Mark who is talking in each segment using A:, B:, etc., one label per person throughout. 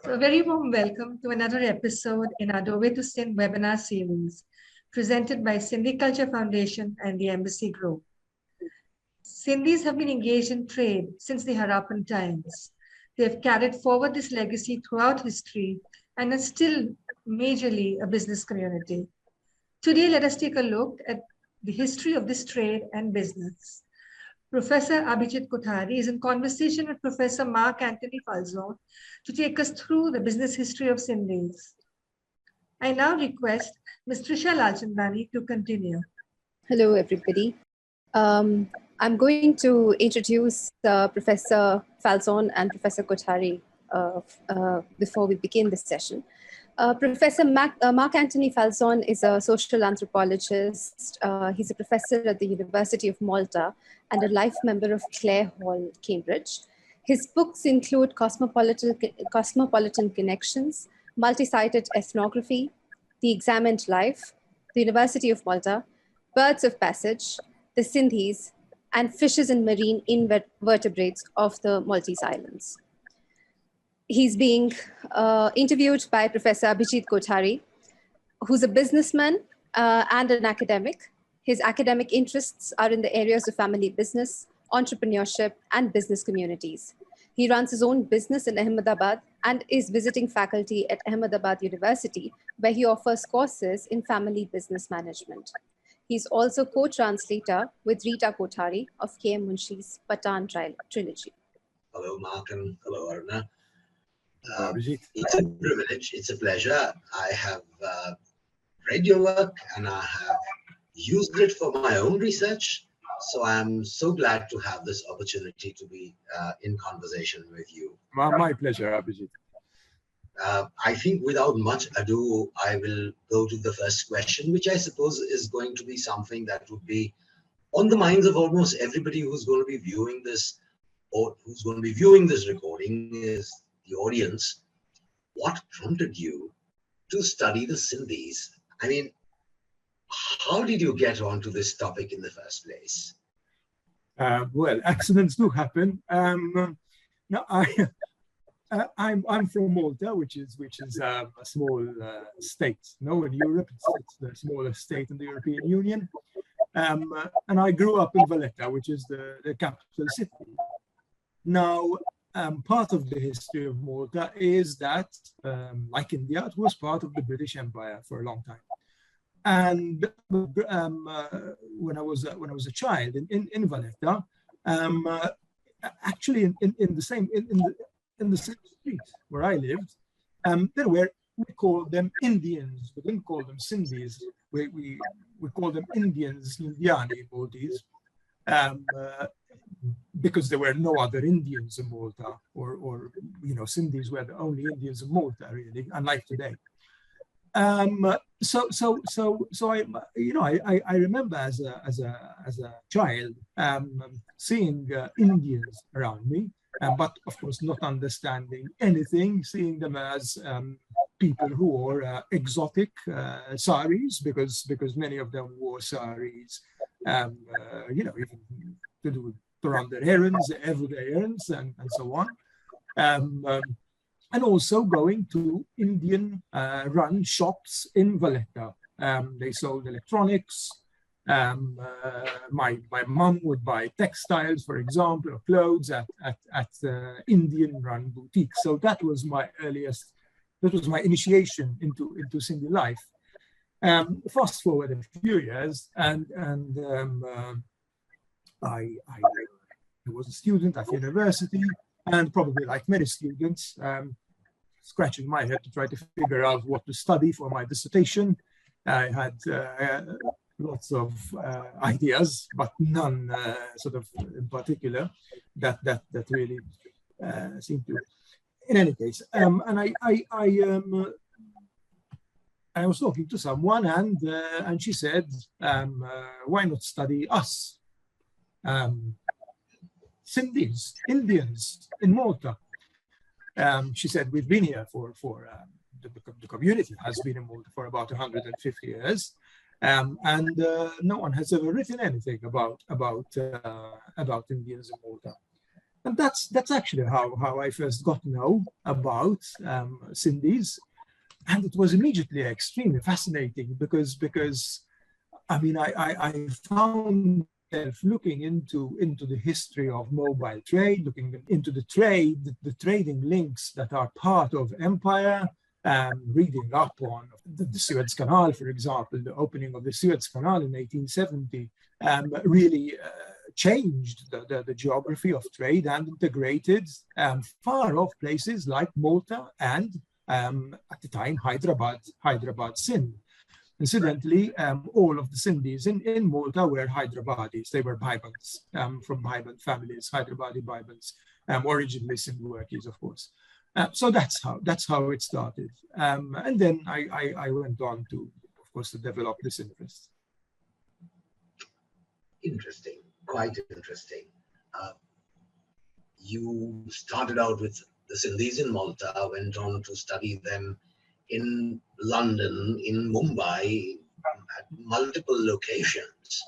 A: So a very warm welcome to another episode in our Doorway to Sindh webinar series presented by Sindhi Culture Foundation and the Embassy Group. Sindhis have been engaged in trade since the Harappan times. They have carried forward this legacy throughout history and are still majorly a business community. Today, let us take a look at the history of this trade and business. Professor Abhijit Kothari is in conversation with Professor Mark Anthony Falzon to take us through the business history of Sindhis. I now request Ms. Trisha Lalchandani to continue.
B: Hello, everybody. I'm going to introduce Professor Falzon and Professor Kothari before we begin this session. Professor Mark Anthony Falzon is a social anthropologist. He's a professor at the University of Malta and a life member of Clare Hall, Cambridge. His books include Cosmopolitan Connections, Multi-Sited Ethnography, The Examined Life, the University of Malta, Birds of Passage, the Sindhis, and Fishes and Marine Invertebrates of the Maltese Islands. He's being interviewed by Professor Abhijit Kothari, who's a businessman and an academic. His academic interests are in the areas of family business, entrepreneurship, and business communities. He runs his own business in Ahmedabad and is visiting faculty at Ahmedabad University, where he offers courses in family business management. He's also co-translator with Rita Kothari of K.M. Munshi's Patan trilogy.
C: Hello, Mark, and hello, Aruna. It's a privilege, it's a pleasure. I have read your work and I have used it for my own research. So I'm so glad to have this opportunity to be in conversation with you.
D: My pleasure, Abhijit.
C: I think without much ado, I will go to the first question, which I suppose is going to be something that would be on the minds of almost everybody who's going to be viewing this or who's going to be viewing this recording is the audience. What prompted you to study the Sindhis? I mean, how did you get onto this topic in the first place?
D: Well, accidents do happen. Now I'm from Malta, which is a small state. No, in Europe, it's the smallest state in the European Union. And I grew up in Valletta, which is the capital city. Now, part of the history of Malta is that, like India, it was part of the British Empire for a long time. And when I was a child in Valletta, actually in the same street where I lived, there were, we called them Indians. We didn't call them Sindhis. We called them Indians, Indiani, Maltese, because there were no other Indians in Malta, or Sindhis were the only Indians in Malta, really, unlike today. So I remember as a child seeing Indians around me, but of course not understanding anything, seeing them as people who wore exotic saris, because many of them wore saris, even to run their errands, their everyday errands, and so on. And also going to Indian run shops in Valletta. They sold electronics. My mum would buy textiles, for example, or clothes at Indian run boutiques. So that was my initiation into Sindhi life. Fast forward a few years, and I was a student at university, and probably like many students, scratching my head to try to figure out what to study for my dissertation. I had lots of ideas, but none sort of in particular that really seemed to. In any case, and I was talking to someone, and she said, "Why not study us, Sindhis, Indians in Malta?" She said, "We've been here for the community has been in Malta for about 150 years, and no one has ever written anything about Indians in Malta." And that's actually how I first got to know about Sindhis. And it was immediately extremely fascinating because I mean, I found myself looking into the history of mobile trade, looking into the trading links that are part of empire, reading up on the Suez Canal, for example. The opening of the Suez Canal in 1870 really changed the geography of trade and integrated far-off places like Malta and, at the time, Hyderabad, Sindh. Incidentally, all of the Sindhis in Malta were Hyderabadis. They were Bhibans from Bhiban families, Hyderabadi Bhibans, originally Sindhwakis, of course. So that's how it started. And then I went on to, of course, to develop this interest.
C: Interesting, quite interesting. You started out with the Sindhis in Malta, went on to study them in London, in Mumbai, at multiple locations.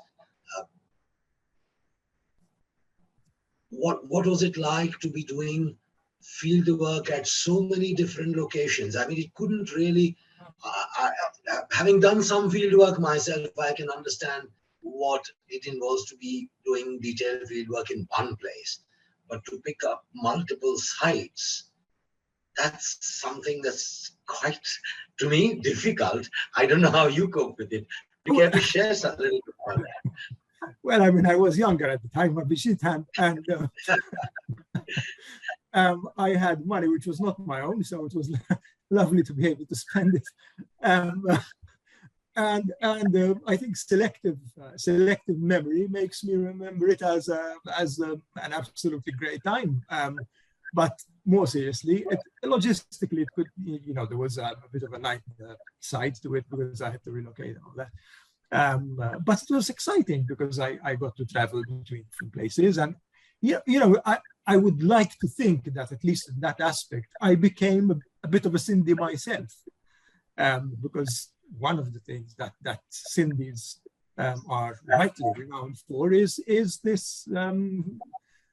C: What was it like to be doing field work at so many different locations? I mean, it couldn't really, having done some field work myself, I can understand what it involves to be doing detailed field work in one place, but to pick up multiple sites, that's something that's quite, to me, difficult. I don't know how you cope with it. You care to share something a little bit about that?
D: Well, I mean, I was younger at the time, and I had money which was not my own, so it was lovely to be able to spend it. And I think selective memory makes me remember it as an absolutely great time. But more seriously, logistically, it could, there was a bit of a nightmare side to it because I had to relocate and all that. But it was exciting because I got to travel between different places. And, I would like to think that at least in that aspect, I became a bit of a Sindhi myself. Because one of the things that Sindhis are rightly renowned for is this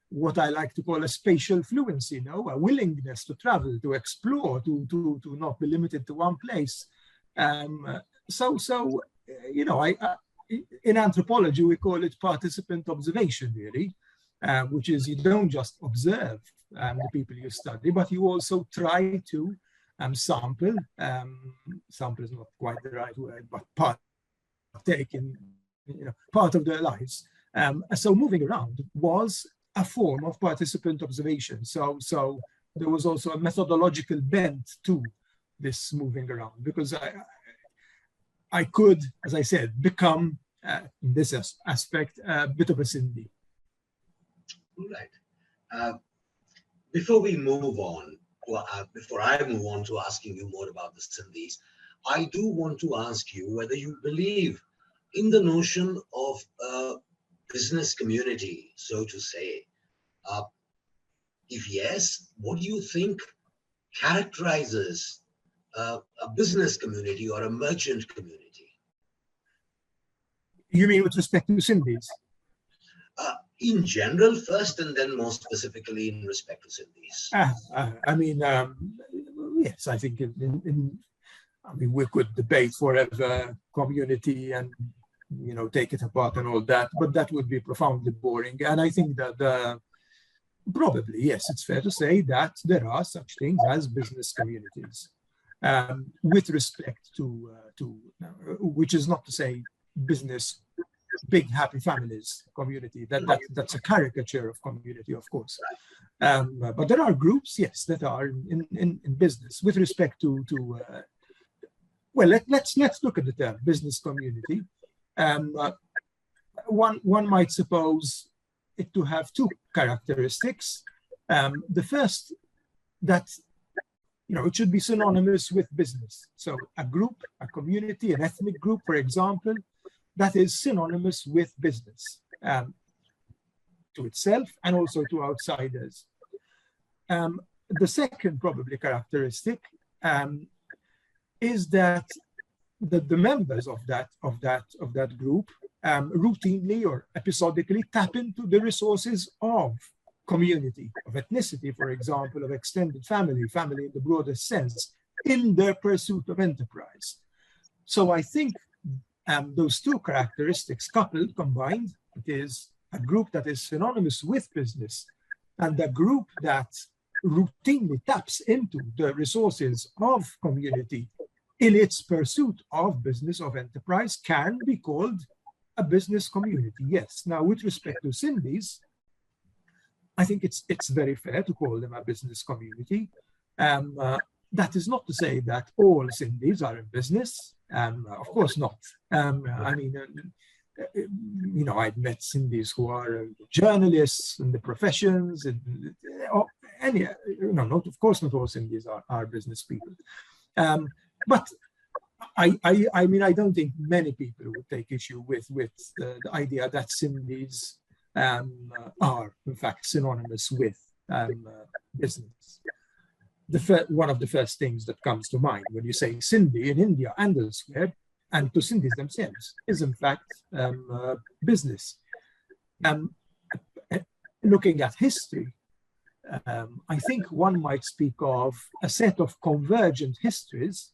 D: what I like to call a spatial fluency, a willingness to travel, to explore, to not be limited to one place. So in anthropology, we call it participant observation, really, which is you don't just observe the people you study, but you also try to sample. Sample is not quite the right word, but partake in, part of their lives. So moving around was a form of participant observation. So there was also a methodological bent to this moving around, because I could, as I said, become, in this aspect, a bit of a Sindhi.
C: All right. Before we move on, before I move on to asking you more about the Sindhis, I do want to ask you whether you believe in the notion of a business community, so to say. If yes, what do you think characterizes a business community or a merchant community?
D: You mean with respect to Sindhis?
C: In general first, and then more specifically in respect to Sindhis.
D: I mean, yes, I think we could debate forever community and, take it apart and all that, but that would be profoundly boring. And I think that probably, yes, it's fair to say that there are such things as business communities with respect to which is not to say business, big happy families community. That's a caricature of community, of course. But there are groups, yes, that are in business with respect to well, let's look at the term business community. One might suppose it to have two characteristics. The first, that it should be synonymous with business. So a group, a community, an ethnic group, for example, that is synonymous with business to itself and also to outsiders. The second probably characteristic is that the members of that group routinely or episodically tap into the resources of community, of ethnicity, for example, of extended family, family in the broadest sense, in their pursuit of enterprise. So I think those two characteristics coupled, combined, it is a group that is synonymous with business and a group that routinely taps into the resources of community in its pursuit of business, of enterprise, can be called a business community, yes. Now, with respect to Sindhis, I think it's very fair to call them a business community. That is not to say that all Sindhis are in business. Of course not. I mean, you know, I've met Sindhis who are journalists in the professions, and not, of course, not all Sindhis are business people. But I mean, I don't think many people would take issue with the idea that Sindhis are, in fact, synonymous with business. One of the first things that comes to mind when you say Sindhi in India and elsewhere, and to Sindhis themselves, is in fact business. Looking at history, I think one might speak of a set of convergent histories.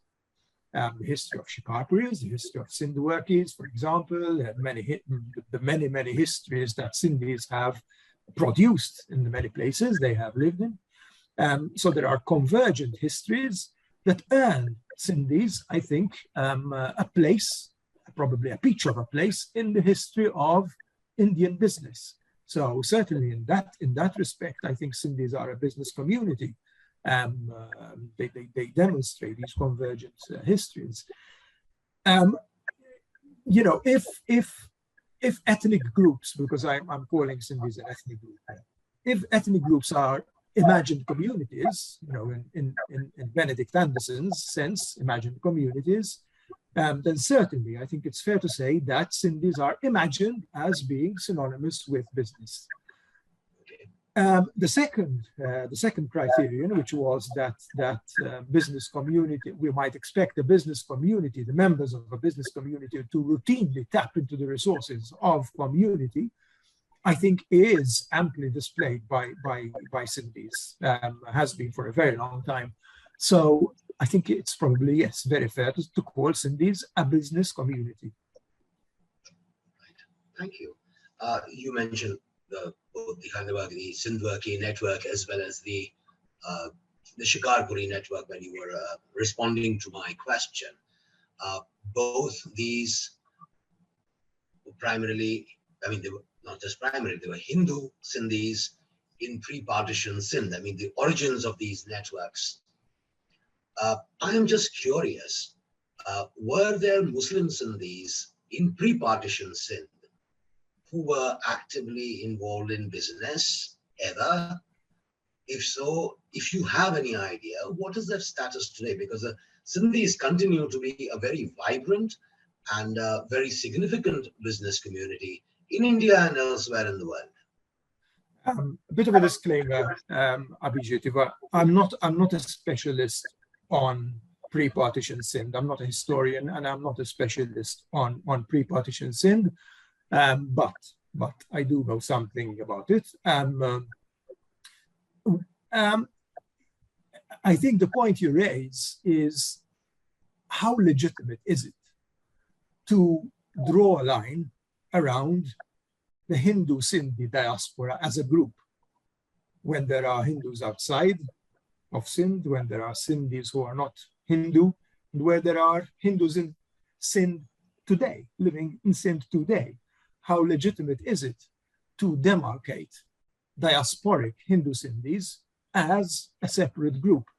D: The history of Shikarpuris, the history of Sindh workers, for example, the many histories that Sindhis have produced in the many places they have lived in. So there are convergent histories that earn Sindhis, I think, a place, probably a peach of a place in the history of Indian business. So certainly in that respect, I think Sindhis are a business community. They demonstrate these convergent histories. You know, if ethnic groups, because I'm calling Sindhis an ethnic group, if ethnic groups are imagined communities, you know, in Benedict Anderson's sense, imagined communities, then certainly I think it's fair to say that Sindhis are imagined as being synonymous with business. The second criterion, which was that business community, we might expect a business community, the members of a business community, to routinely tap into the resources of community, I think is amply displayed by Sindhis, has been for a very long time. So I think it's probably, yes, very fair to call Sindhis a business community.
C: Right. Thank you. You mentioned both the Hyderabadi Sindhworki network as well as the Shikarpuri network when you were responding to my question. Both these were primarily, I mean, they were not just primarily, they were Hindu Sindhis in pre-partition Sindh. I mean, the origins of these networks. I am just curious, were there Muslim Sindhis in pre-partition Sindh who were actively involved in business ever? If so, if you have any idea, what is their status today? Because the Sindhis continue to be a very vibrant and very significant business community in India and elsewhere in the world.
D: A bit of a disclaimer, Abhijit, I'm not a specialist on pre-partition Sindh. I'm not a historian and I'm not a specialist on pre-partition Sindh. But I do know something about it. I think the point you raise is how legitimate is it to draw a line around the Hindu Sindhi diaspora as a group when there are Hindus outside of Sindh, when there are Sindhis who are not Hindu, and where there are Hindus in Sindh today, living in Sindh today. How legitimate is it to demarcate diasporic Hindu Sindhis as a separate group?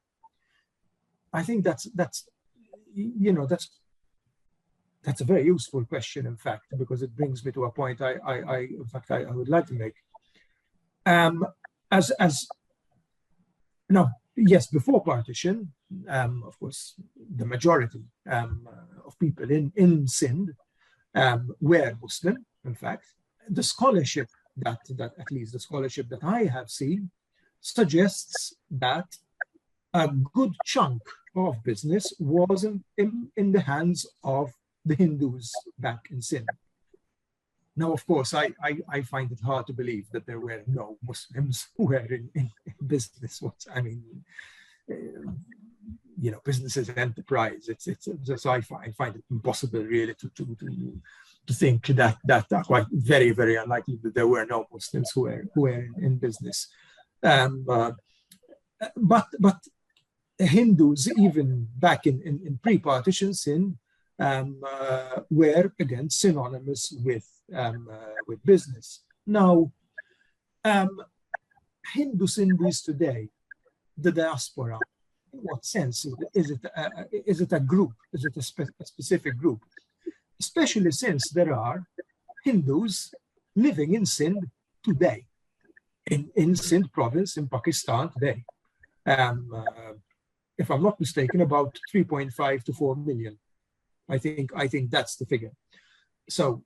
D: I think that's a very useful question, in fact, because it brings me to a point I would like to make. Yes, before partition, of course, the majority of people in Sindh were Muslim. In fact, the scholarship that at least the scholarship that I have seen suggests that a good chunk of business was in the hands of the Hindus back in Sindh. Now, of course, I find it hard to believe that there were no Muslims who were in business. I mean, business is an enterprise. So I find it impossible really to think that quite very, very unlikely that there were no Muslims who were in business. But Hindus, even back in pre-partition Sindh, were again synonymous with business. Now, Hindu Sindhis today, the diaspora, in what sense is it a group? Is it a specific group? Especially since there are Hindus living in Sindh today, in Sindh province in Pakistan today. If I'm not mistaken, about 3.5 to 4 million. I think that's the figure. So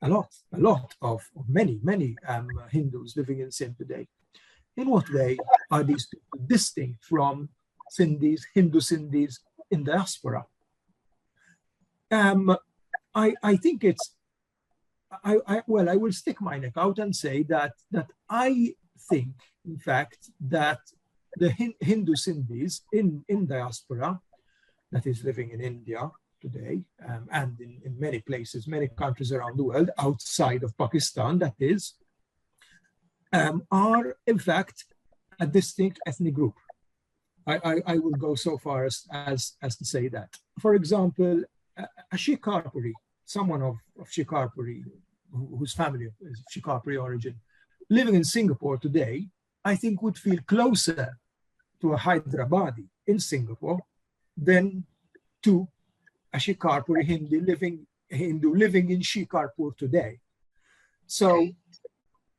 D: a lot of many Hindus living in Sindh today. In what way are these people distinct from Sindhis, Hindu Sindhis in diaspora? I think it's, I will stick my neck out and say that I think, in fact, that the Hindu Sindhis in diaspora, that is living in India today, and in many places, many countries around the world, outside of Pakistan, that is, are in fact a distinct ethnic group. I would go so far as to say that. For example, a Shikarpuri, someone of Shikarpuri, whose family is of Shikarpuri origin, living in Singapore today, I think would feel closer to a Hyderabadi in Singapore than to a Shikarpuri Hindu living in Shikarpur today. So,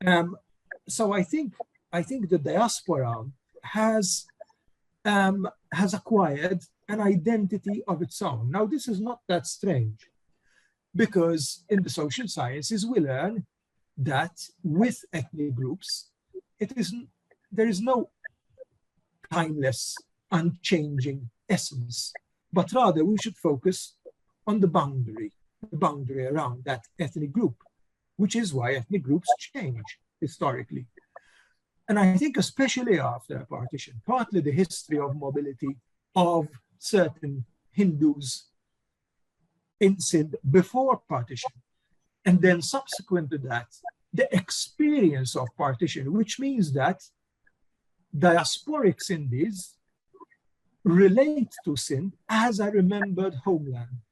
D: I think the diaspora has acquired an identity of its own. Now, this is not that strange, because in the social sciences we learn that with ethnic groups, there is no timeless, unchanging essence, but rather we should focus on the boundary around that ethnic group, which is why ethnic groups change historically. And I think especially after a partition, partly the history of mobility of certain Hindus in Sindh before partition, and then subsequent to that, the experience of partition, which means that diasporic Sindhis relate to Sindh as a remembered homeland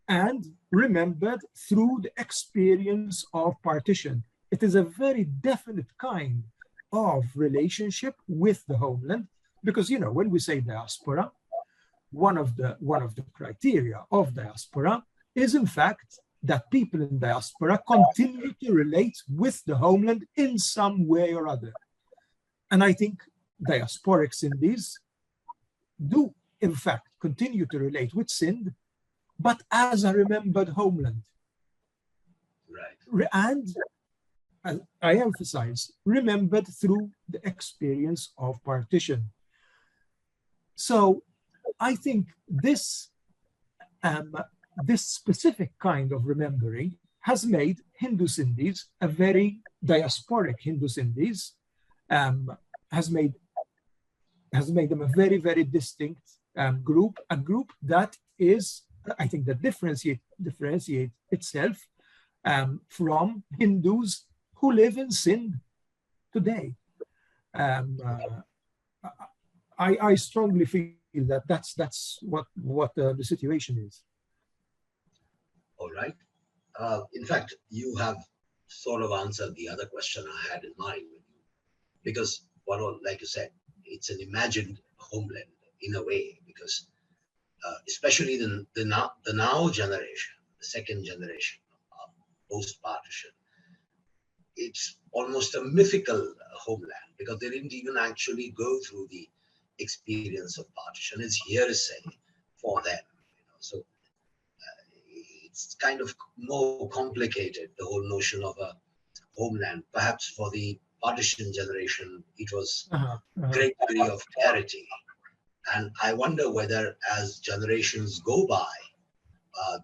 D: and remembered through the experience of partition. It is a very definite kind of relationship with the homeland, because when we say diaspora, one of the criteria of diaspora is in fact that people in diaspora continue to relate with the homeland in some way or other. And I think diasporic Sindhis do in fact continue to relate with Sindh, but as a remembered homeland. Right. And I emphasize, remembered through the experience of partition. So I think this specific kind of remembering has made Hindu Sindhis a very diasporic Hindu Sindhis, has made them a very, very distinct group, a group that is, I think, that differentiate itself from Hindus who live in Sindh today. I strongly feel that that's what the situation is.
C: All right. In fact, you have sort of answered the other question I had in mind with you, because, like you said, it's an imagined homeland in a way, because especially the now generation, the second generation post-partition, it's almost a mythical homeland, because they didn't even actually go through the experience of partition. It's hearsay for them. So it's kind of more complicated, the whole notion of a homeland. Perhaps for the partition generation, it was great degree of clarity. And I wonder whether as generations go by,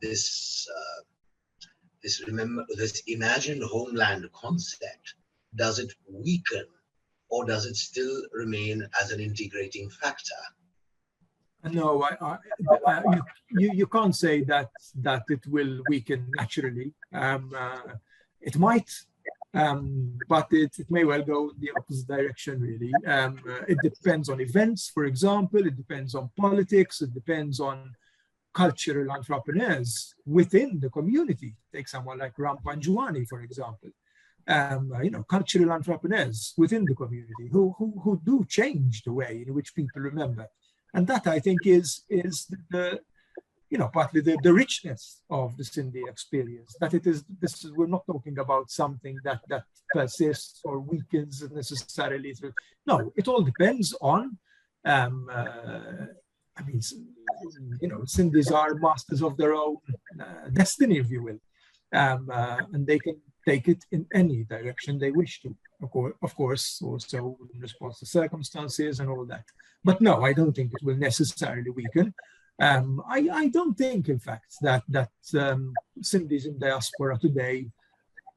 C: this this imagined homeland concept, does it weaken or does it still remain as an integrating factor?
D: No, you can't say that it will weaken naturally. It might, but it may well go the opposite direction, really. It depends on events, for example. It depends on politics. It depends on cultural entrepreneurs within the community. Take someone like Ram Panjuani, for example. Cultural entrepreneurs within the community who do change the way in which people remember. And that, I think, is the partly the richness of the Sindhi experience. That we're not talking about something that persists or weakens necessarily. No, it all depends on. Sindhis are masters of their own destiny, if you will, and they can take it in any direction they wish to. Of course, also in response to circumstances and all that. But no, I don't think it will necessarily weaken. I don't think, in fact, that Sindhis in diaspora today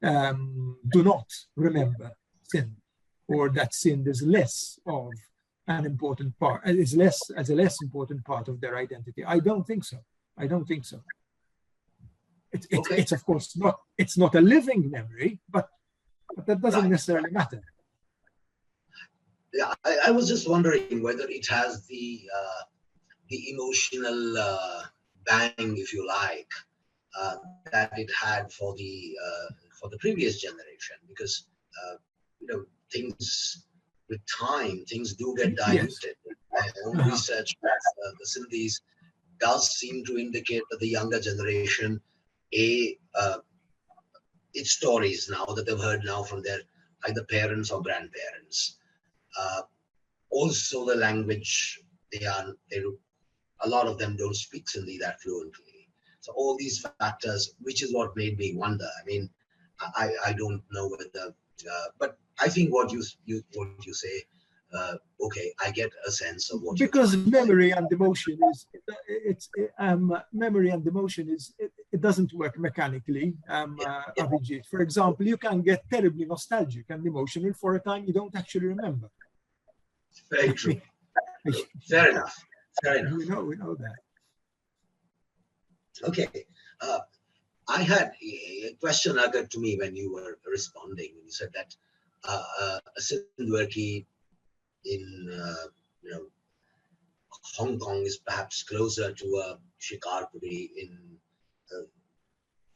D: do not remember Sindh, or that Sindh is less of an important part, is less as a less important part of their identity. I don't think so. I don't think so. It's of course not. It's not a living memory, but that doesn't necessarily matter.
C: Yeah, I was just wondering whether it has the emotional bang, if you like, that it had for the previous generation, because things with time, things do get diluted. Yes. My own research with the Sindhis does seem to indicate that the younger generation, its stories now that they've heard now from their either parents or grandparents. Also the language, a lot of them don't speak Sindhi that fluently. So all these factors, which is what made me wonder. I mean, I don't know whether, but I think what you say, okay, I get a sense of what.
D: Because memory and emotion it doesn't work mechanically. Abhijit, for example, you can get terribly nostalgic and emotional for a time you don't actually remember.
C: Very true. Fair enough. Fair enough.
D: We know that.
C: Okay. I had a question occurred to me when you were responding. You said that a Sindhwarki in Hong Kong is perhaps closer to a Shikarpuri in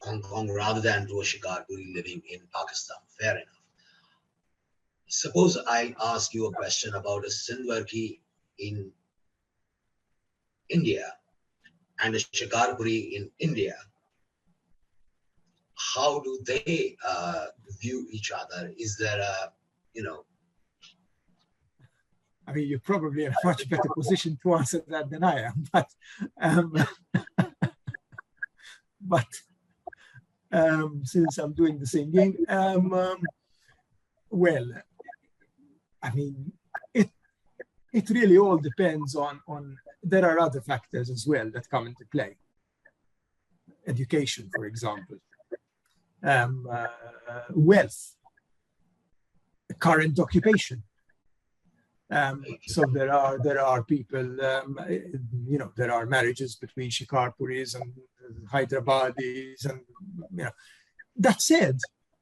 C: Hong Kong rather than to a Shikarpuri living in Pakistan. Fair enough. Suppose I ask you a question about a Sindhwarki in India and a Shikarpuri in India. How do they view each other? Is there a,
D: I mean, you're probably in a much better position to answer that than I am, but since I'm doing the singing, well, I mean, it really all depends on there are other factors as well that come into play. Education, for example, wealth, current occupation. So there are people, there are marriages between Shikarpuris and Hyderabadis, and that said,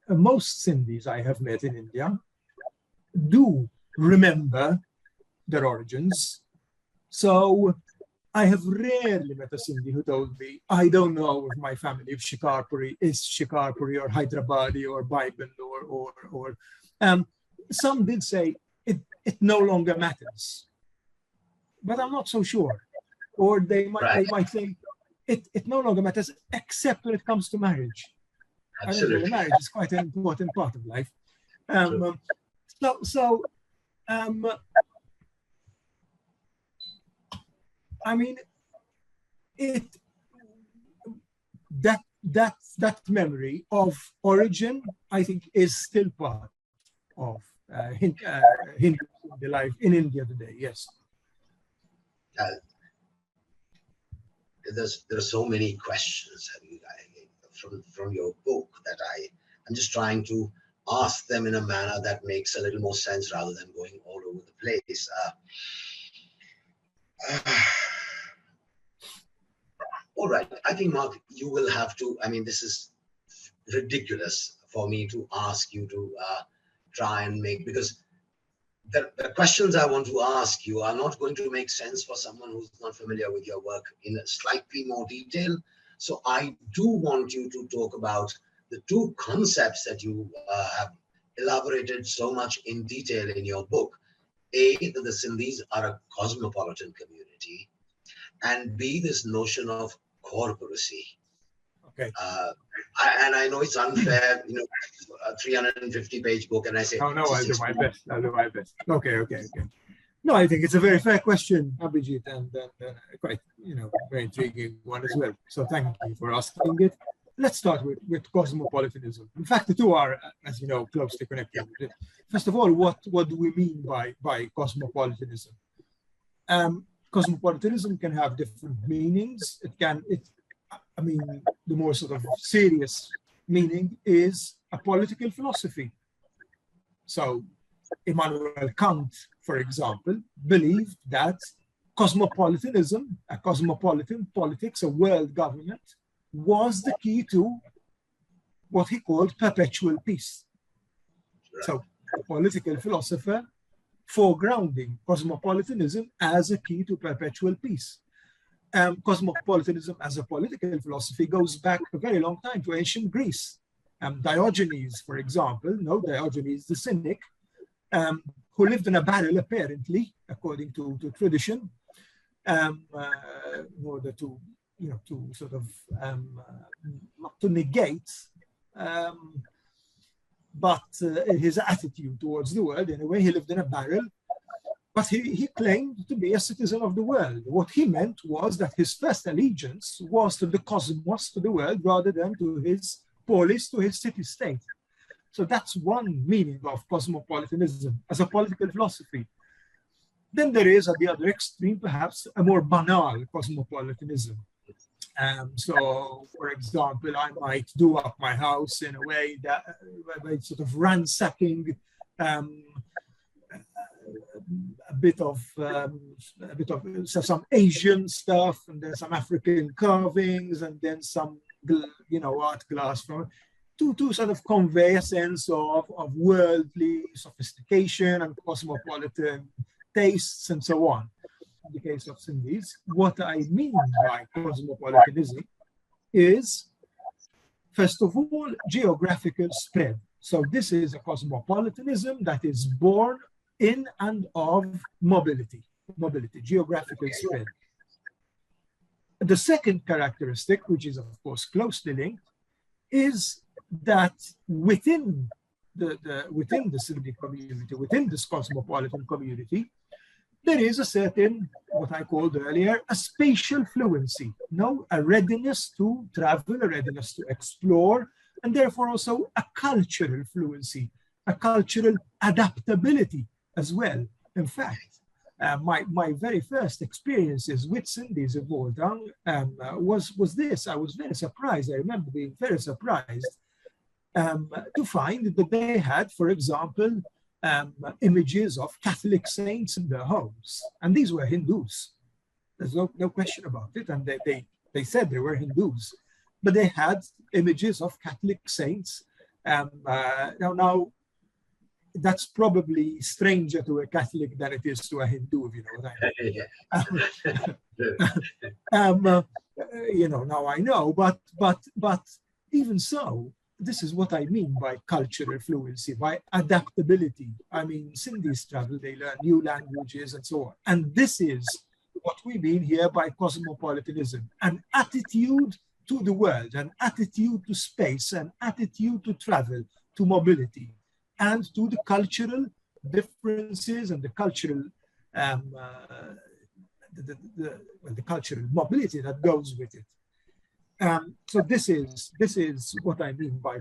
D: most Sindhis I have met in India do remember their origins. So I have rarely met a Sindhi who told me, I don't know if my family of Shikarpuri is Shikarpuri or Hyderabadi or Biban or some did say it no longer matters, but I'm not so sure. Or they might say it no longer matters except when it comes to marriage.
C: Absolutely.
D: I mean, marriage is quite an important part of life. I mean, that memory of origin, I think, is still part of Hindu life in India today. Yes.
C: There are so many questions. from your book that I'm just trying to ask them in a manner that makes a little more sense rather than going all over the place. All right, I think, Mark, you will have to, I mean, this is ridiculous for me to ask you to try and make, because the questions I want to ask you are not going to make sense for someone who's not familiar with your work in a slightly more detail. So I do want you to talk about the two concepts that you have elaborated so much in detail in your book. A, that the Sindhis are a cosmopolitan community, and B, this notion of corporacy.
D: Okay.
C: And I know it's unfair, you know, a 350-page book, and I say,
D: no, I'll do my best. I'll do my best. Okay. No, I think it's a very fair question, Abhijit, and quite, very intriguing one as well. So thank you for asking it. Let's start with cosmopolitanism. In fact, the two are, as you know, closely connected. First of all, what do we mean by cosmopolitanism? Cosmopolitanism can have different meanings. The more sort of serious meaning is a political philosophy. So Immanuel Kant, for example, believed that cosmopolitanism, a cosmopolitan politics, a world government, was the key to what he called perpetual peace. So a political philosopher foregrounding cosmopolitanism as a key to perpetual peace. Cosmopolitanism as a political philosophy goes back a very long time to ancient Greece. Diogenes, for example, Diogenes the Cynic, who lived in a barrel, apparently, according to tradition, in order to, to sort of, not to negate, but his attitude towards the world. In a way, he lived in a barrel, but he claimed to be a citizen of the world. What he meant was that his first allegiance was to the cosmos, to the world, rather than to his polis, to his city-state. So that's one meaning of cosmopolitanism as a political philosophy. Then there is, at the other extreme, perhaps a more banal cosmopolitanism. So, for example, I might do up my house in a way that by sort of ransacking a bit of some Asian stuff, and then some African carvings, and then some art glass from to sort of convey a sense of worldly sophistication and cosmopolitan tastes and so on. In the case of Sindhis, what I mean by cosmopolitanism is, first of all, geographical spread. So this is a cosmopolitanism that is born in and of mobility, geographical spread. The second characteristic, which is of course closely linked, is that within the Sindhi community, within this cosmopolitan community, there is a certain, what I called earlier, a spatial fluency, a readiness to travel, a readiness to explore, and therefore also a cultural fluency, a cultural adaptability as well. In fact, my very first experiences with Sindhis in Malta was this. I was very surprised. I remember being very surprised to find that they had, for example, images of Catholic saints in their homes. And these were Hindus. There's no question about it. And they said they were Hindus. But they had images of Catholic saints. Now, that's probably stranger to a Catholic than it is to a Hindu, if you know what I mean. Now I know, but even so, this is what I mean by cultural fluency, by adaptability. I mean, Sindhis travel, they learn new languages and so on. And this is what we mean here by cosmopolitanism, an attitude to the world, an attitude to space, an attitude to travel, to mobility, and to the cultural differences and the cultural the cultural mobility that goes with it. So this is what I mean by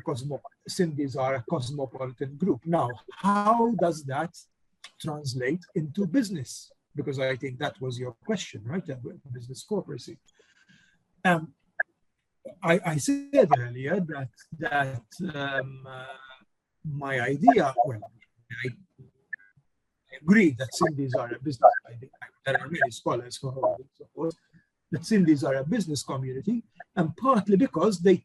D: Sindhis are a cosmopolitan group. Now, how does that translate into business? Because I think that was your question, right? Business corporacy. I said earlier that my idea, well, I agree that Sindhis are a business. I think there are many scholars who hold it, of course, that Sindhis are a business community, and partly because they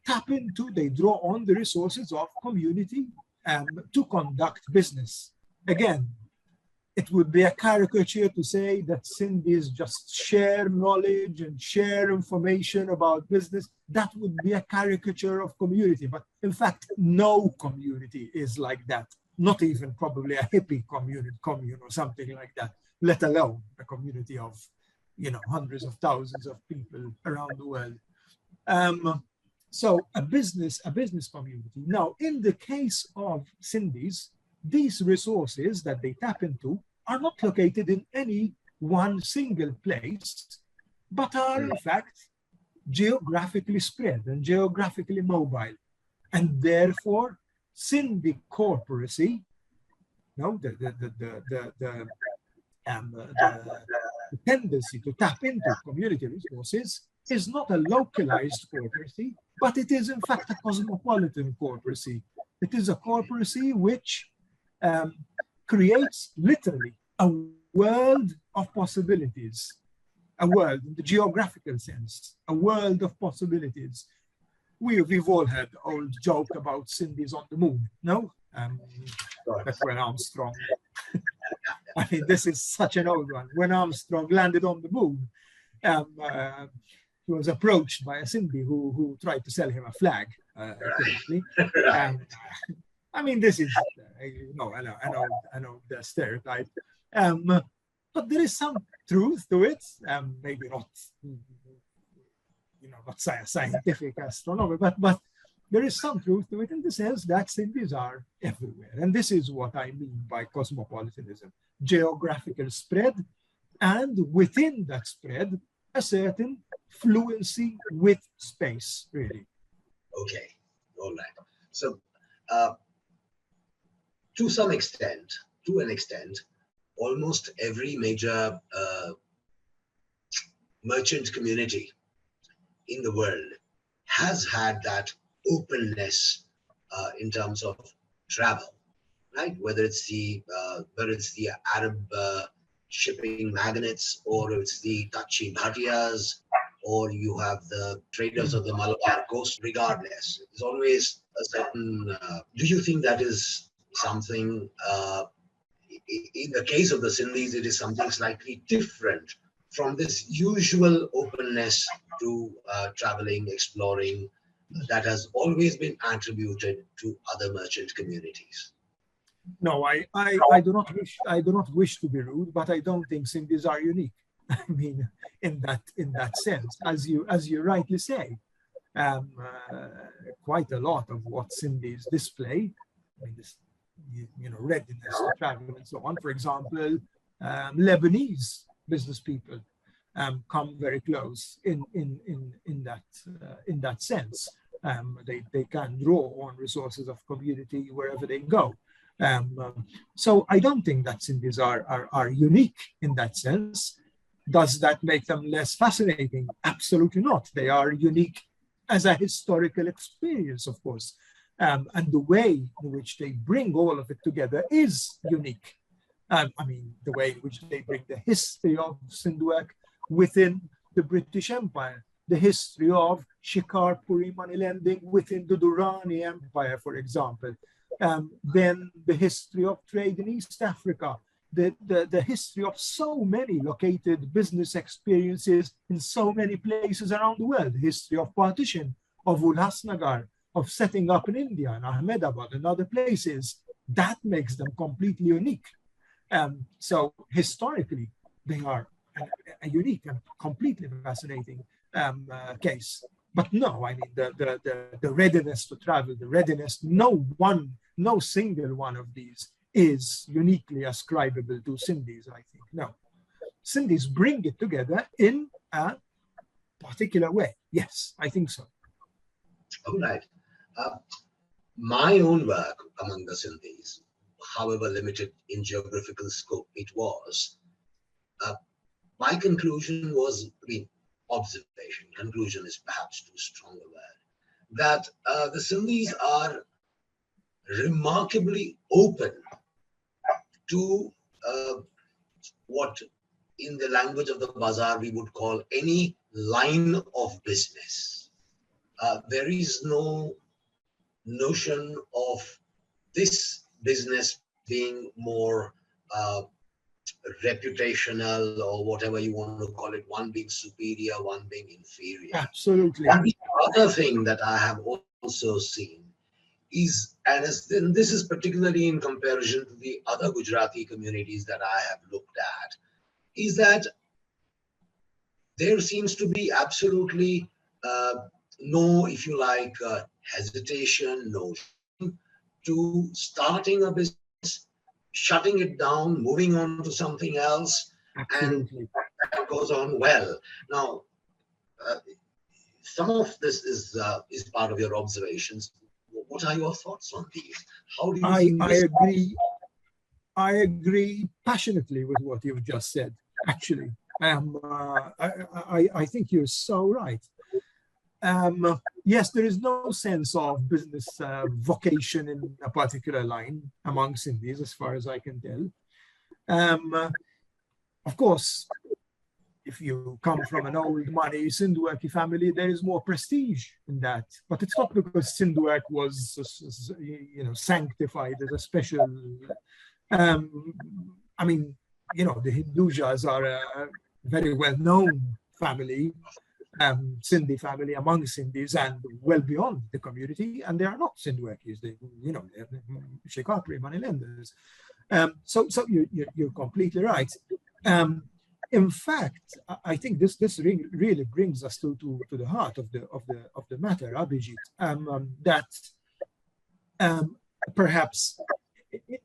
D: draw on the resources of community to conduct business. Again, it would be a caricature to say that Sindhis just share knowledge and share information about business. That would be a caricature of community. But in fact, no community is like that. Not even probably a hippie commune or something like that, let alone a community of, hundreds of thousands of people around the world. So a business community. Now, in the case of Sindhis, these resources that they tap into are not located in any one single place, but are in fact geographically spread and geographically mobile. And therefore, Sindhi corporacy, the tendency to tap into community resources is not a localized corporacy, but it is in fact a cosmopolitan corporacy. It is a corporacy which creates literally a world of possibilities, a world in the geographical sense, a world of possibilities. We've all heard the old joke about Sindhis on the moon, no? That's when Armstrong, I mean, this is such an old one. When Armstrong landed on the moon, he was approached by a Sindhi who tried to sell him a flag, apparently. I mean, this is, I know the stereotype. But there is some truth to it, maybe not, not scientific astronomy, but there is some truth to it in the sense that Sindhis are everywhere. And this is what I mean by cosmopolitanism, geographical spread, and within that spread, a certain fluency with space, really.
C: Okay, all right. So, to an extent, almost every major merchant community in the world has had that openness in terms of travel, right? Whether it's the Arab shipping magnates, or it's the Kutchi Bhatiyas, or you have the traders of the Malabar coast. Regardless, there's always a certain. Do you think that is something? In the case of the Sindhis, it is something slightly different from this usual openness to traveling, exploring, that has always been attributed to other merchant communities.
D: No, I do not wish to be rude, but I don't think Sindhis are unique. I mean, in that sense, as you rightly say, quite a lot of what Sindhis display, I mean, this, readiness to travel and so on. For example, Lebanese business people come very close in that sense. They can draw on resources of community wherever they go. So I don't think that Sindhis are unique in that sense. Does that make them less fascinating? Absolutely not. They are unique as a historical experience, of course. And the way in which they bring all of it together is unique. I mean, the way in which they bring the history of Sindh work within the British Empire, the history of Shikarpuri money lending within the Durrani Empire, for example. Then the history of trade in East Africa, the history of so many located business experiences in so many places around the world, the history of partition, of Ulhasnagar, of setting up in India and Ahmedabad and other places. That makes them completely unique. So historically, they are a unique and completely fascinating case. But no, I mean, the readiness to travel, the readiness, no single one of these is uniquely ascribable to Sindhis, I think. No. Sindhis bring it together in a particular way. Yes, I think so.
C: All right. My own work among the Sindhis, however limited in geographical scope it was, my conclusion was, I mean, observation, conclusion is perhaps too strong a word, that the Sindhis are remarkably open to what in the language of the bazaar we would call any line of business. There is no notion of this business being more reputational or whatever you want to call it, one being superior, one being inferior.
D: Absolutely.
C: And the other thing that I have also seen is, and this is particularly in comparison to the other Gujarati communities that I have looked at, is that there seems to be absolutely no, if you like, hesitation, no to starting a business, shutting it down, moving on to something else,
D: Absolutely.
C: and that goes on well. Now, some of this is part of your observations. What are your thoughts on these? How do you see this?
D: I agree passionately with what you've just said. Actually, I think you're so right. Yes, there is no sense of business vocation in a particular line among Sindhis, as far as I can tell. Of course, if you come from an old money Sindhwaki family, there is more prestige in that. But it's not because Sindhwak was, sanctified as a special. I mean, the Hindujas are a very well-known family. Sindhi family among Sindhis and well beyond the community, and they are not Sindhwakis. They're Shekatri moneylenders. So you're completely right. In fact, I think this really brings us to the heart of the matter, Abhijit. That perhaps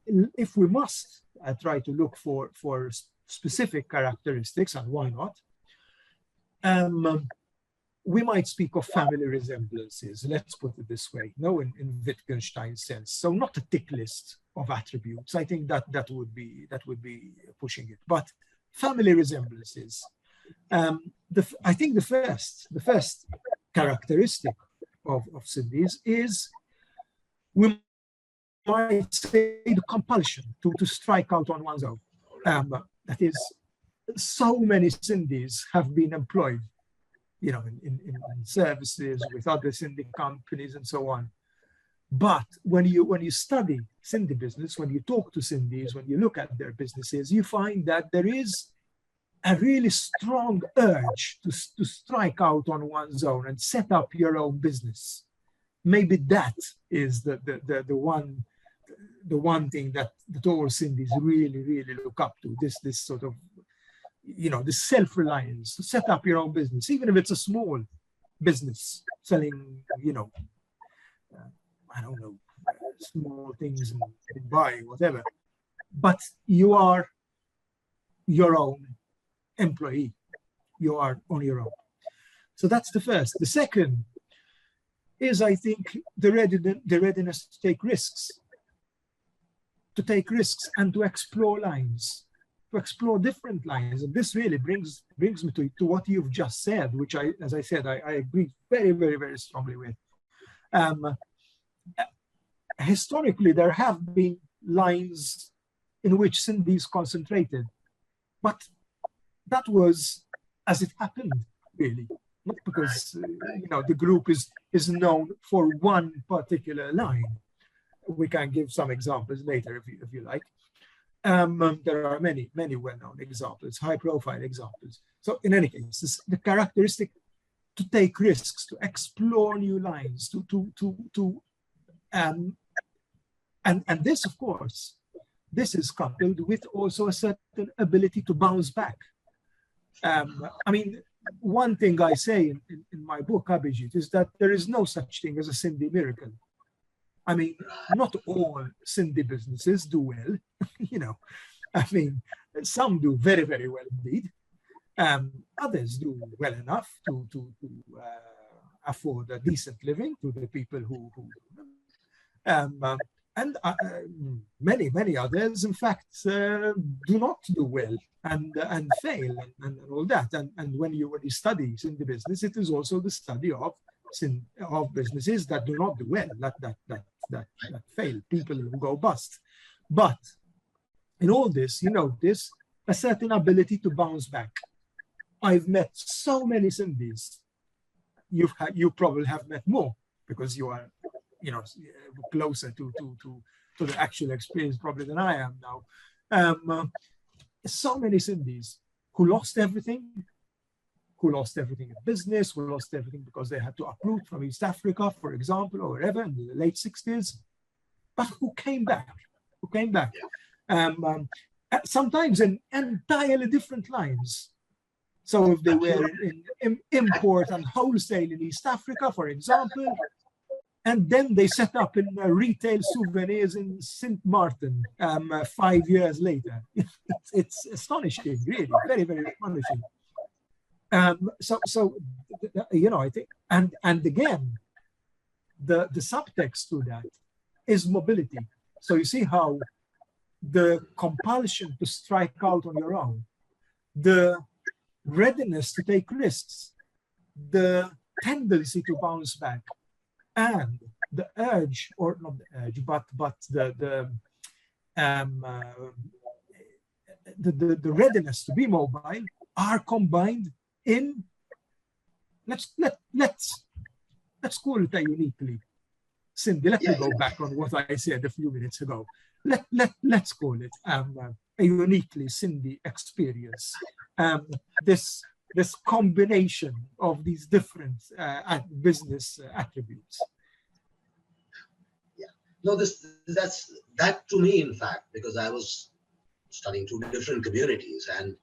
D: if we must try to look for specific characteristics, and why not? We might speak of family resemblances, let's put it this way, in Wittgenstein's sense. So not a tick list of attributes. I think that would be pushing it, but family resemblances. I think the first characteristic of Sindhis is, we might say, the compulsion to strike out on one's own. That is, so many Sindhis have been employed, in services with other Sindhi companies and so on. But when you study Sindhi business, when you talk to Sindhis, when you look at their businesses, you find that there is a really strong urge to strike out on one's own and set up your own business. Maybe that is the one thing that all Sindhis really look up to. This sort of, this self-reliance to set up your own business, even if it's a small business selling, I don't know, small things in Dubai, whatever. But you are your own employee. You are on your own. So that's the first. The second is, I think, the readiness to take risks. To take risks and to explore lines, to explore different lines. And this really brings me to what you've just said, which as I said, I agree very strongly with. Historically, there have been lines in which Sindhis concentrated, but that was as it happened, really, not because the group is known for one particular line. We can give some examples later if you like. There are many well-known examples, high-profile examples. So in any case, the characteristic to take risks, to explore new lines, and this, of course, this is coupled with also a certain ability to bounce back. I mean, one thing I say in my book, Abhijit, is that there is no such thing as a Sindhi miracle. I mean, not all Sindhi businesses do well, I mean, some do very well indeed. Others do well enough to afford a decent living to the people who and many others, in fact, do not do well and fail and all that. And when you study Sindhi business, it is also the study of businesses that do not do well, that fail, people who go bust. But in all this, you notice a certain ability to bounce back. I've met so many Sindhis. You probably have met more because you are, closer to the actual experience probably than I am now. So many Sindhis who lost everything in business, who lost everything because they had to uproot from East Africa, for example, or wherever in the late 60s, but who came back. Sometimes in entirely different lines. So if they were in import and wholesale in East Africa, for example, and then they set up in retail souvenirs in St. Martin 5 years later. It's astonishing, really, very, very astonishing. I think, and again, the subtext to that is mobility. So you see how the compulsion to strike out on your own, the readiness to take risks, the tendency to bounce back, and the urge, or not the urge, but the readiness to be mobile are combined in, let's call it a uniquely Sindhi. Let me go back on what I said a few minutes ago. Let's call it a uniquely Sindhi experience. This combination of these different business attributes.
C: Yeah, no, that to me, in fact, because I was studying two different communities, and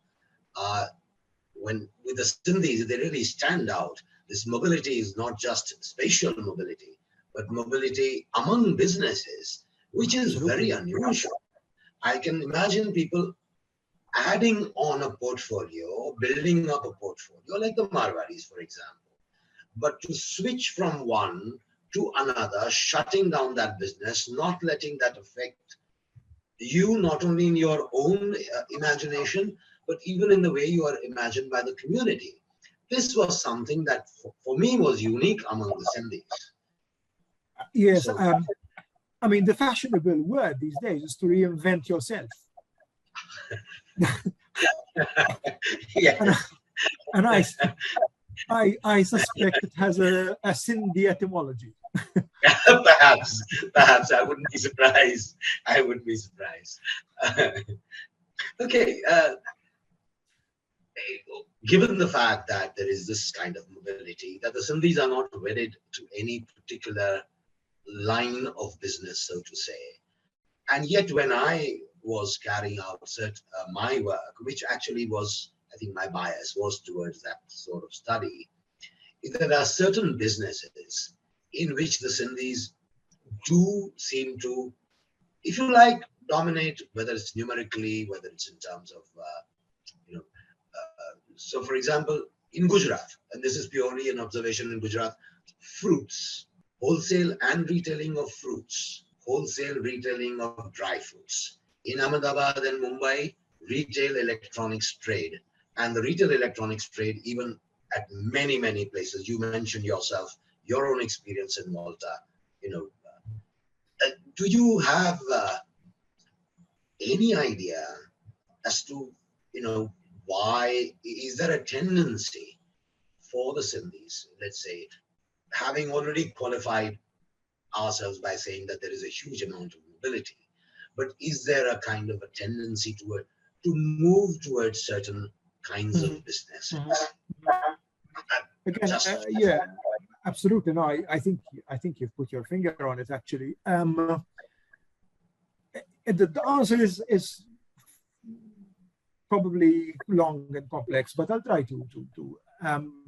C: when with the Sindhis, they really stand out. This mobility is not just spatial mobility, but mobility among businesses, which is very unusual. I can imagine people adding on a portfolio, building up a portfolio, like the Marwadis, for example. But to switch from one to another, shutting down that business, not letting that affect you, not only in your own imagination, but even in the way you are imagined by the community. This was something that for me was unique among the Sindhis.
D: Yes, so, I mean, the fashionable word these days is to reinvent yourself.
C: Yeah.
D: And I suspect it has a Sindhi etymology.
C: Perhaps I wouldn't be surprised. Okay. Given the fact that there is this kind of mobility, that the Sindhis are not wedded to any particular line of business, so to say, and yet when I was carrying out my work, which actually was, I think my bias was towards that sort of study, there are certain businesses in which the Sindhis do seem to, if you like, dominate, whether it's numerically, whether it's in terms of, so for example, in Gujarat, and this is purely an observation in Gujarat, fruits, wholesale and retailing of fruits, wholesale retailing of dry fruits. In Ahmedabad and Mumbai, retail electronics trade, and the retail electronics trade even at many, many places. You mentioned yourself, your own experience in Malta. Do you have any idea as to, why is there a tendency for the Sindhis, let's say, having already qualified ourselves by saying that there is a huge amount of mobility, but is there a kind of a tendency to move towards certain kinds of business?
D: Again, yeah, absolutely. No, I think you've put your finger on it. Actually, the answer is probably long and complex, but I'll try to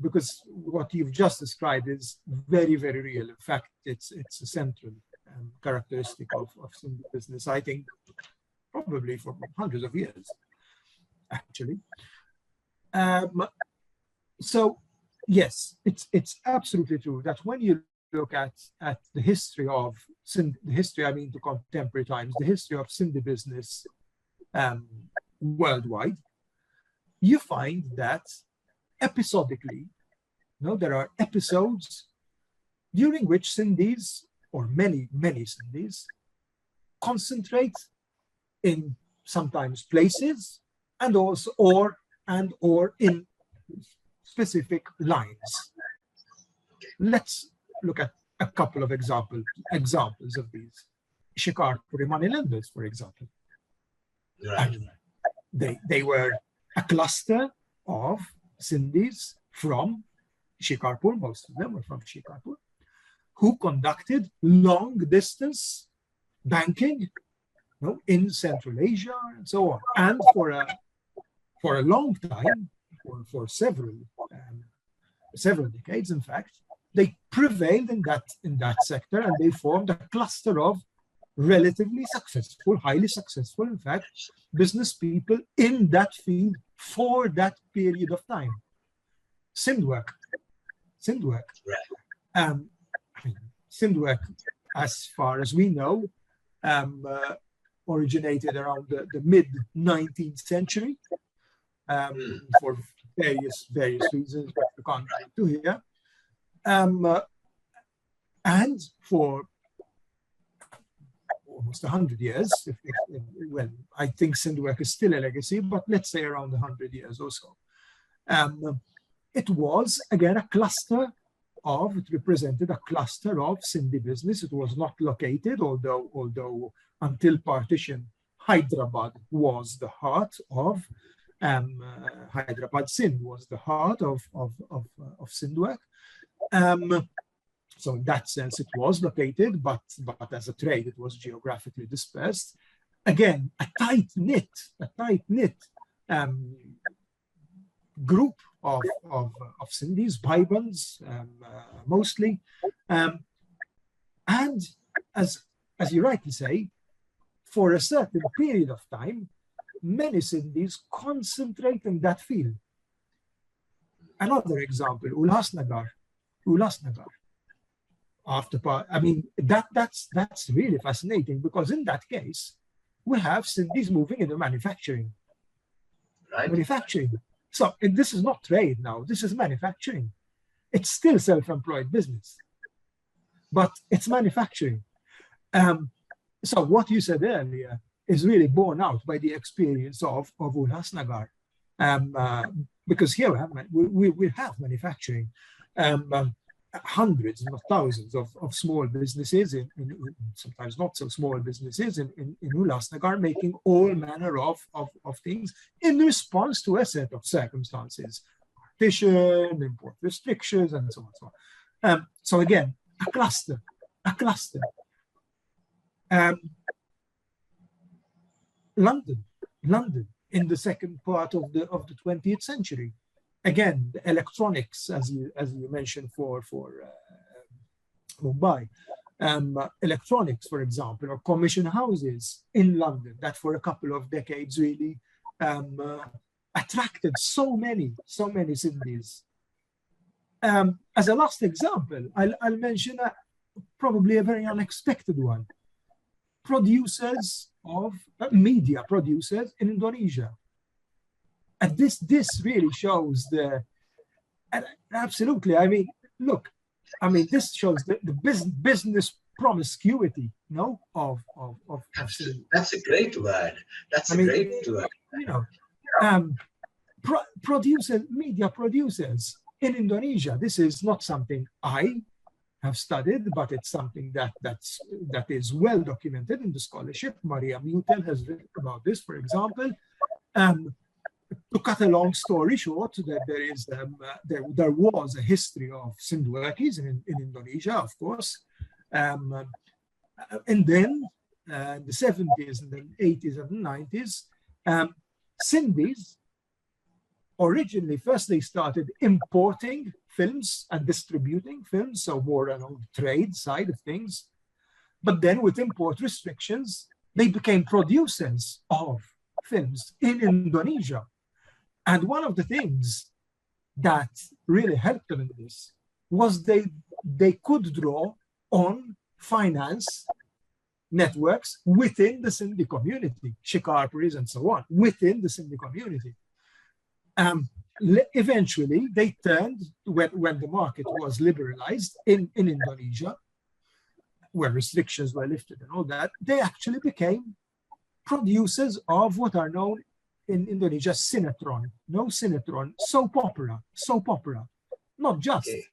D: because what you've just described is very, very real. In fact, it's a central characteristic of Sindhi business, I think, probably for hundreds of years, actually. So yes, it's absolutely true that when you look at the history of Sindh, the history, I mean, to contemporary times, the history of Sindhi business worldwide, you find that episodically, there are episodes during which Sindhis, or many Sindhis, concentrate in sometimes places and also or in specific lines. Let's look at a couple of examples of these. Shikarpuri moneylenders, for example.
C: Right.
D: They were a cluster of Sindhis from Shikarpur, most of them were from Shikarpur, who conducted long distance banking in Central Asia and so on. And for a long time, for several decades, in fact, they prevailed in that sector, and they formed a cluster of relatively successful, highly successful, in fact, business people in that field for that period of time. Sindhwork. Sindhwork, as far as we know, originated around the mid-19th century for various reasons, but we can't go into here. And for almost 100 years, well, I think Sindhwork is still a legacy, but let's say around 100 years or so. It was, again, it represented a cluster of Sindhi business. It was not located, although until partition, Hyderabad was the heart of Hyderabad, Sindh was the heart of Sindhwork. So in that sense, it was located, but as a trade, it was geographically dispersed. Again, a tight-knit group of Sindhis, Bhaibans, mostly. And as you rightly say, for a certain period of time, many Sindhis concentrate in that field. Another example, Ulhasnagar. That's really fascinating, because in that case, we have Sindhis moving into manufacturing.
C: Right.
D: Manufacturing. So this is not trade now, this is manufacturing. It's still self-employed business, but it's manufacturing. So what you said earlier is really borne out by the experience of Ulhasnagar, because here we have manufacturing. Hundreds, not thousands, of small businesses, in sometimes not so small businesses in Ulhasnagar, making all manner of things in response to a set of circumstances, partition, import restrictions, and so on and so on. So again, a cluster. London in the second part of the 20th century. Again, the electronics, as you mentioned for Mumbai, electronics, for example, or commission houses in London that for a couple of decades really attracted so many Sindhis. As a last example, I'll mention probably a very unexpected one. Media producers in Indonesia. And this really shows absolutely, this shows the business promiscuity, of
C: That's a great word. Great word.
D: Media producers in Indonesia. This is not something I have studied, but it's something that is well documented in the scholarship. Maria Mutel has written about this, for example. To cut a long story short, there was a history of Sindhworkies in Indonesia, of course, and then in the 70s and the 80s and the 90s, Sindhis originally, first they started importing films and distributing films, so more on the trade side of things. But then with import restrictions, they became producers of films in Indonesia. And one of the things that really helped them in this was they could draw on finance networks within the Sindhi community, Shikarpuris and so on, within the Sindhi community. Eventually, they turned, when the market was liberalized in Indonesia, where restrictions were lifted and all that, they actually became producers of what are known in Indonesia sinetron, soap opera, not just.
C: Okay.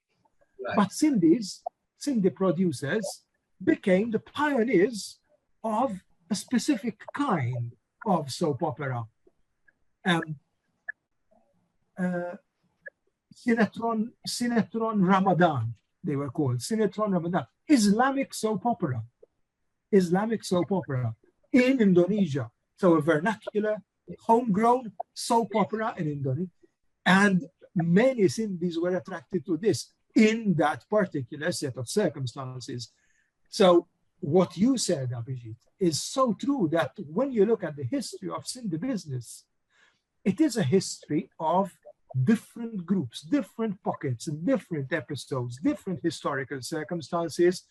C: Right.
D: But Sindhi producers became the pioneers of a specific kind of soap opera. Sinetron Ramadan, they were called, Sinetron Ramadan, Islamic soap opera in Indonesia. So a vernacular, homegrown soap opera in Indonesia. And many Sindhis were attracted to this in that particular set of circumstances. So what you said, Abhijit, is so true that when you look at the history of Sindhi business, it is a history of different groups, different pockets, and different episodes, different historical circumstances,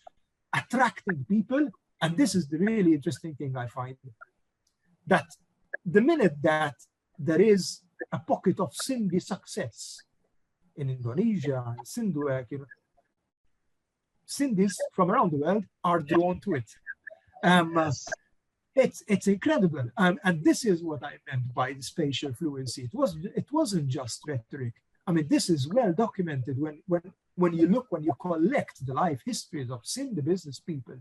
D: attracting people. And this is the really interesting thing I find, that the minute that there is a pocket of Sindhi success in Indonesia and Sindhu, Sindhis from around the world are drawn to it. It's incredible, and this is what I meant by the spatial fluency. It wasn't just rhetoric. I mean, this is well documented when you collect the life histories of Sindhi business people.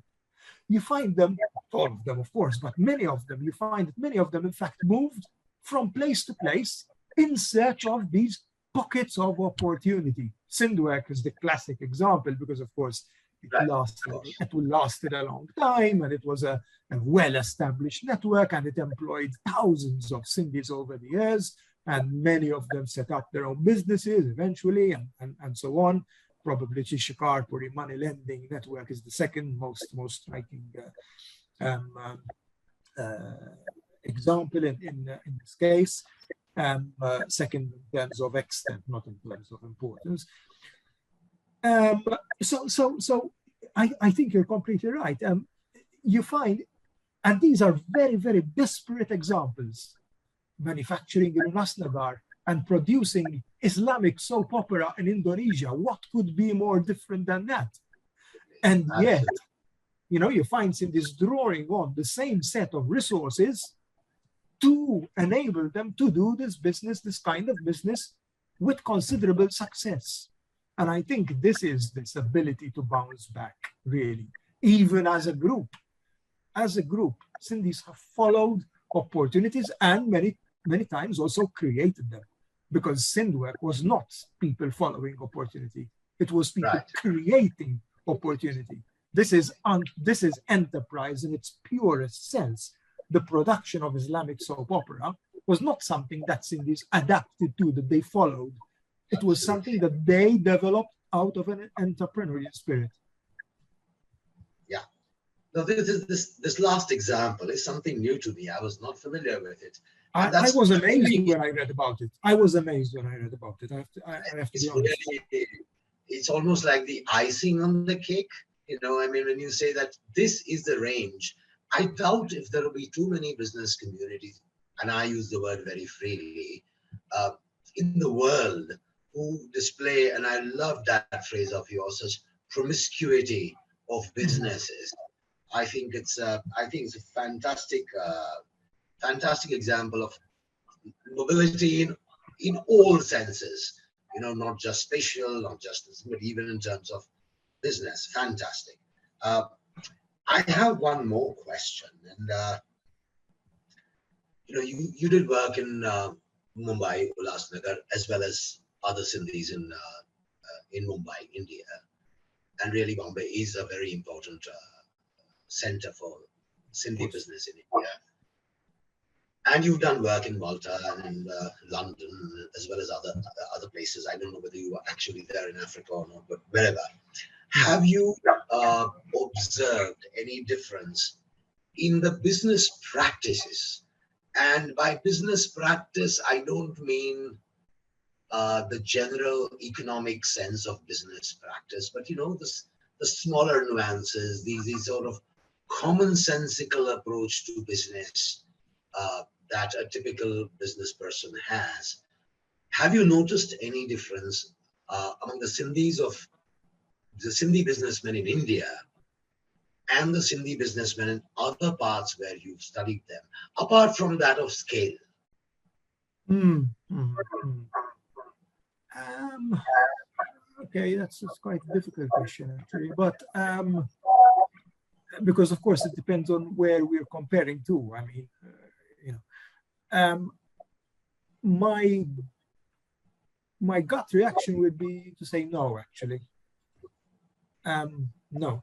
D: You find them, all of them, of course, but many of them, you find that many of them, in fact, moved from place to place in search of these pockets of opportunity. Sindhwork is the classic example because, of course, it lasted a long time, and it was a well-established network, and it employed thousands of Sindhis over the years, and many of them set up their own businesses eventually, and so on. Probably Shikarpuri money lending network is the second most striking example in this case. Second in terms of extent, not in terms of importance. So I think you're completely right. You find, and these are very, very disparate examples, manufacturing in Nasnagar and producing Islamic soap opera in Indonesia. What could be more different than that? And yet, you find Sindhis drawing on the same set of resources to enable them to do this kind of business with considerable success. And I think this is this ability to bounce back, really, even as a group. As a group, Sindhis have followed opportunities and many times also created them, because Sindhwork was not people following opportunity. It was people creating opportunity. This is enterprise in its purest sense. The production of Islamic soap opera was not something that Sindhis adapted to, that they followed. It was something that they developed out of an entrepreneurial spirit.
C: Yeah. Now, this last example is something new to me. I was not familiar with it.
D: I was amazed when I read about it. I have to be honest.
C: It's almost like the icing on the cake. I mean, when you say that this is the range, I doubt if there will be too many business communities, and I use the word very freely, in the world who display, and I love that phrase of yours, such promiscuity of businesses. I think it's a fantastic example of mobility in all senses. Not just spatial, not just, but even in terms of business. Fantastic. I have one more question, and you did work in Mumbai, Ulhasnagar, as well as other Sindhis in Mumbai, India, and really Bombay is a very important center for Sindhi business in India. And you've done work in Malta and London, as well as other places. I don't know whether you were actually there in Africa or not, but wherever. Have you observed any difference in the business practices? And by business practice, I don't mean the general economic sense of business practice, but the smaller nuances, these sort of commonsensical approach to business that a typical business person has. Have you noticed any difference among the Sindhi businessmen in India and the Sindhi businessmen in other parts where you've studied them, apart from that of scale?
D: Okay, that's quite a difficult question actually, but because of course it depends on where we're comparing to. I mean, my gut reaction would be to say no, actually. No.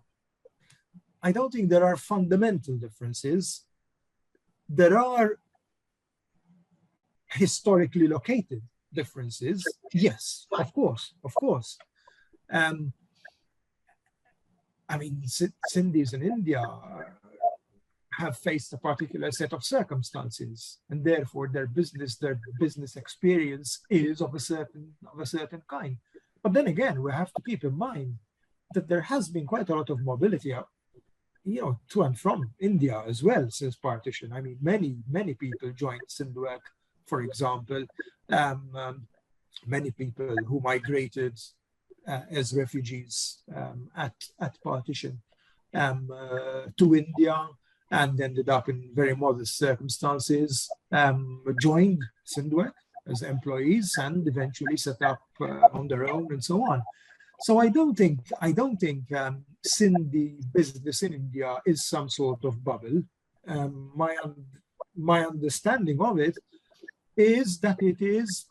D: I don't think there are fundamental differences. There are historically located differences. Yes, of course. I mean, Sindhis in India have faced a particular set of circumstances, and therefore their business experience is of a certain kind. But then again, we have to keep in mind that there has been quite a lot of mobility, to and from India as well since partition. I mean, many people joined Sindhwek, for example. Many people who migrated as refugees at partition to India and ended up in very modest circumstances, joined Sindhwek as employees and eventually set up on their own and so on. So I don't think Sindhi business in India is some sort of bubble. My understanding of it is that it is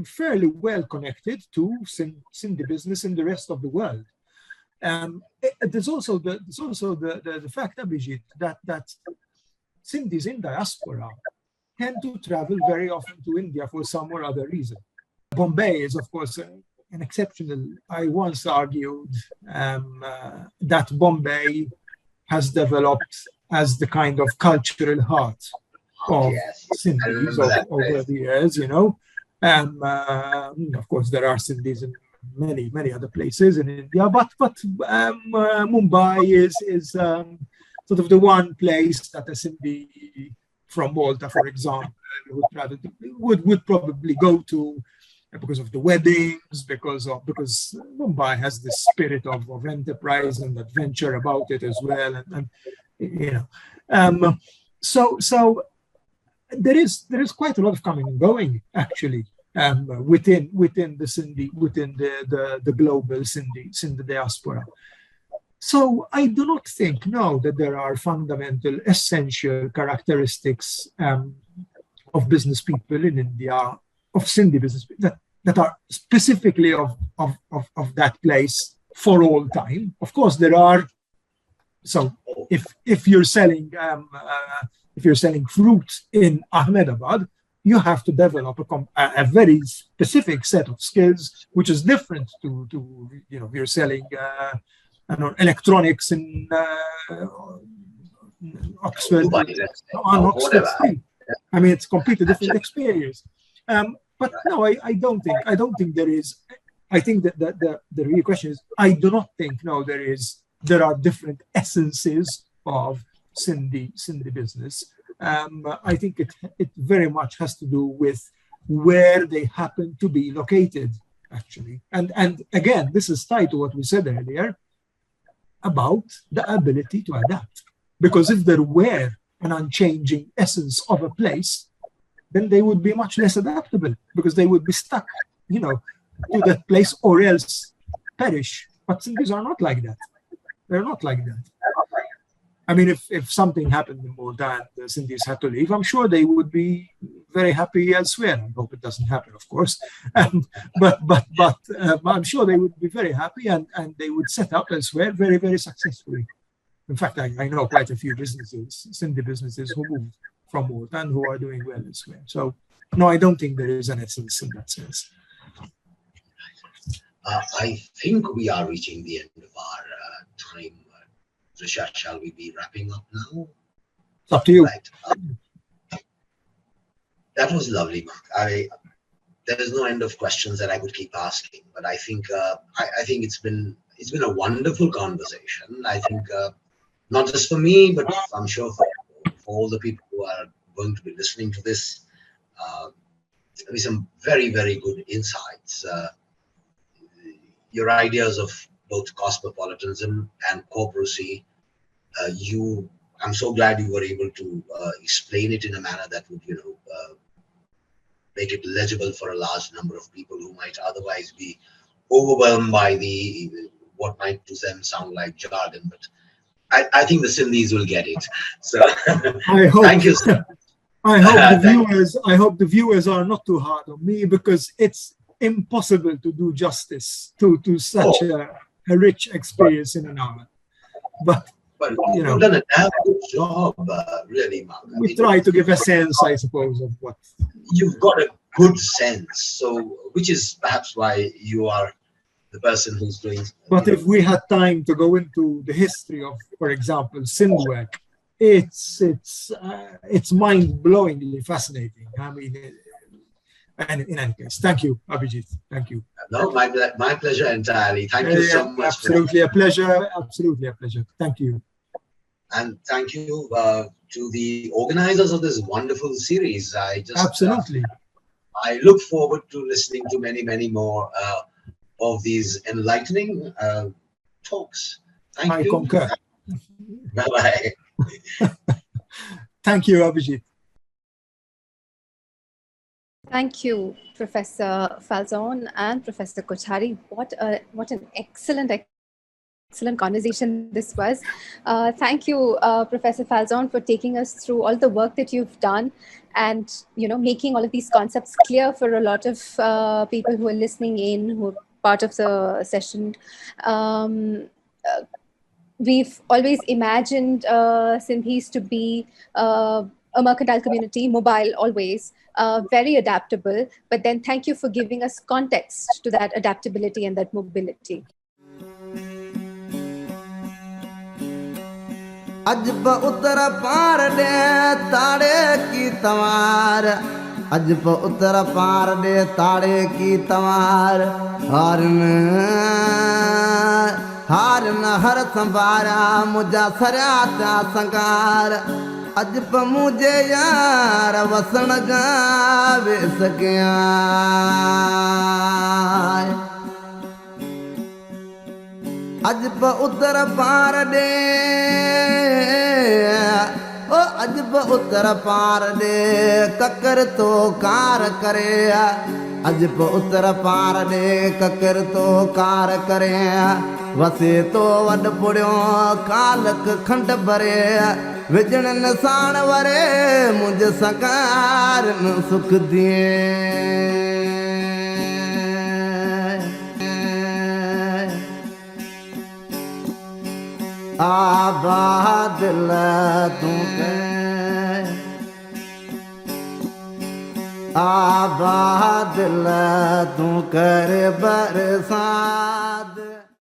D: fairly well connected to Sindhi business in the rest of the world. There's also the fact, Abhijit, that Sindhis in diaspora tend to travel very often to India for some or other reason. Bombay is, of course, an exceptional. I once argued that Bombay has developed as the kind of cultural heart of Sindhis over the years, of course, there are Sindhis in many other places in India, but Mumbai is sort of the one place that a Sindhi from Malta, for example, would probably go to because of the weddings, because Mumbai has this spirit of enterprise and adventure about it as well, so there is quite a lot of coming and going actually within the Sindhi, within the global Sindhi diaspora. So I do not think that there are fundamental essential characteristics of business people in India, of Sindhi business that are specifically of that place for all time. Of course, there are. So if you're selling fruit in Ahmedabad, you have to develop a very specific set of skills, which is different to if you're selling electronics in Oxford, on Oxford Street. I mean, it's a completely different experience. But no, I don't think there is. I think that the real question is, I do not think there are different essences of Sindhi business. I think it very much has to do with where they happen to be located, actually. And again, this is tied to what we said earlier about the ability to adapt. Because if there were an unchanging essence of a place, then they would be much less adaptable because they would be stuck, to that place or else perish. But Sindhis are not like that. They're not like that. I mean, if something happened in Malta and the Sindhis had to leave, I'm sure they would be very happy elsewhere. I hope it doesn't happen, of course. But I'm sure they would be very happy and they would set up elsewhere very, very successfully. In fact, I know quite a few businesses, Sindhi businesses, who moved from Malta and who are doing well elsewhere. So, no, I don't think there is an essence in that sense.
C: I think we are reaching the end of our time. Risha, shall we be wrapping up now?
D: It's up to you.
C: Right. That was lovely, Mark. there is no end of questions that I could keep asking. But I think I think it's been a wonderful conversation. I think not just for me, but I'm sure for all the people who are going to be listening to this, there'll be some very, very good insights. Your ideas of both cosmopolitanism and corporacy, I'm so glad you were able to explain it in a manner that would, make it legible for a large number of people who might otherwise be overwhelmed by what might to them sound like jargon. But I think the Sindhis will get it. So
D: I hope.
C: Thank you, sir.
D: I hope the viewers are not too hard on me, because it's impossible to do justice to such a rich experience in an hour. But
C: you've done a damn good job, really, Mark.
D: We try to give a sense, I suppose, of what
C: you've got a good sense. So, which is perhaps why you are the person who's doing.
D: But if we had time to go into the history of, for example, Sindh work, it's mind-blowingly fascinating. I mean, and in any case, thank you, Abhijit. Thank you.
C: No, my pleasure entirely. Thank you so much.
D: Absolutely a pleasure. Absolutely a pleasure. Thank you.
C: And thank you to the organizers of this wonderful series.
D: Absolutely.
C: I look forward to listening to many, many more of these enlightening talks. Thank you.
D: I concur.
C: Bye-bye.
D: Thank you, Abhijit.
B: Thank you, Professor Falzon and Professor Kochari. What an excellent conversation this was. Thank you, Professor Falzon, for taking us through all the work that you've done and making all of these concepts clear for a lot of people who are listening in, who are part of the session. We've always imagined Sindhis to be a mercantile community, mobile always, very adaptable. But then thank you for giving us context to that adaptability and that mobility.
E: अज प उतर पार दे ताड़े की तवार अज प उतर पार दे ताड़े की तवार हार न हर संभारा मुझा सरया ता संगार अज प मुझे यार वसण गावे सकिया अज प उतर पार दे ओ अज प उतर पार दे ककर तो कार करे अज प उतर पार दे ककर तो कार करे वसे तो वड पुड़ियो कालक खंड भरे विजण निशान वरे मुझ सकार सुख दिए आबादिल तू आबादिल तू कर बरसात